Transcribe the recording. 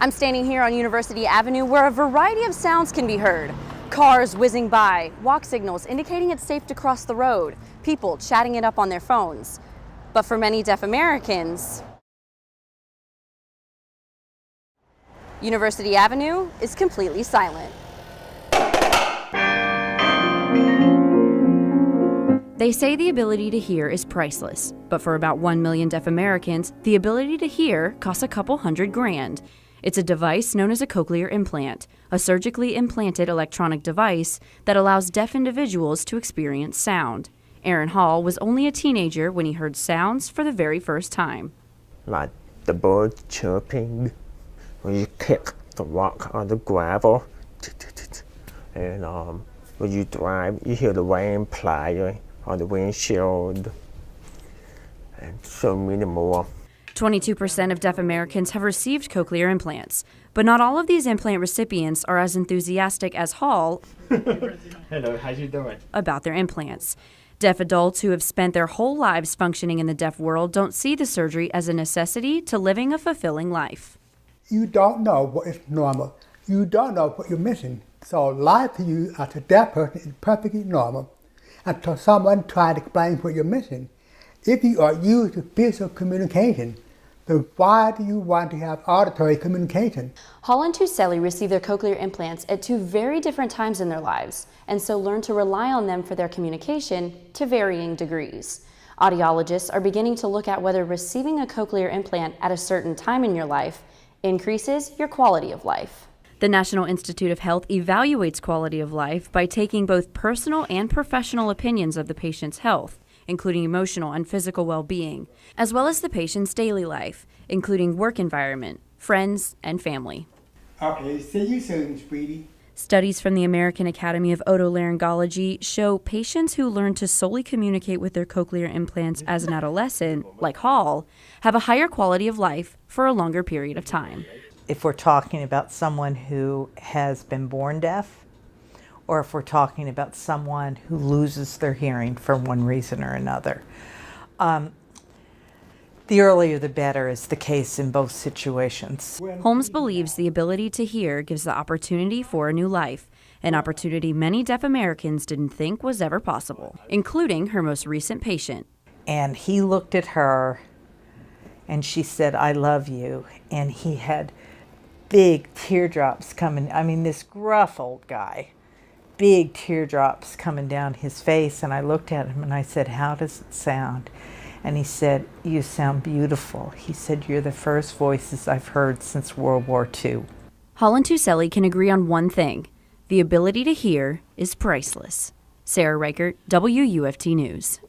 I'm standing here on University Avenue where a variety of sounds can be heard. Cars whizzing by, walk signals indicating it's safe to cross the road, people chatting it up on their phones. But for many deaf Americans, University Avenue is completely silent. They say the ability to hear is priceless, but for about 1 million deaf Americans, the ability to hear costs a couple $100,000. It's a device known as a cochlear implant, a surgically implanted electronic device that allows deaf individuals to experience sound. Aaron Hall was only a teenager when he heard sounds for the very first time. Like the birds chirping, when you kick the rock on the gravel, and when you drive, you hear the rain playing on the windshield, and so many more. 22% of deaf Americans have received cochlear implants, but not all of these implant recipients are as enthusiastic as Hall Hello, how you doing? about their implants. Deaf adults who have spent their whole lives functioning in the deaf world don't see the surgery as a necessity to living a fulfilling life. You don't know what is normal. You don't know what you're missing. So life to you as a deaf person is perfectly normal until someone tries to explain what you're missing. If you are used to visual communication, then why do you want to have auditory communication? Hall and Tuselli received their cochlear implants at two very different times in their lives, and so learned to rely on them for their communication to varying degrees. Audiologists are beginning to look at whether receiving a cochlear implant at a certain time in your life increases your quality of life. The National Institute of Health evaluates quality of life by taking both personal and professional opinions of the patient's health, including emotional and physical well-being, as well as the patient's daily life, including work environment, friends, and family. Okay, see you soon, sweetie. Studies from the American Academy of Otolaryngology show patients who learn to solely communicate with their cochlear implants as an adolescent, like Hall, have a higher quality of life for a longer period of time. If we're talking about someone who has been born deaf, or if we're talking about someone who loses their hearing for one reason or another. The earlier the better is the case in both situations. Holmes believes the ability to hear gives the opportunity for a new life, an opportunity many deaf Americans didn't think was ever possible, including her most recent patient. And he looked at her and she said, "I love you." And he had big teardrops coming. I mean, this gruff old guy. Big teardrops coming down his face, and I looked at him and I said, "How does it sound?" And he said, "You sound beautiful." He said, "You're the first voices I've heard since World War II. Hall and Tuselli can agree on one thing: the ability to hear is priceless. Sarah Reichert, WUFT News.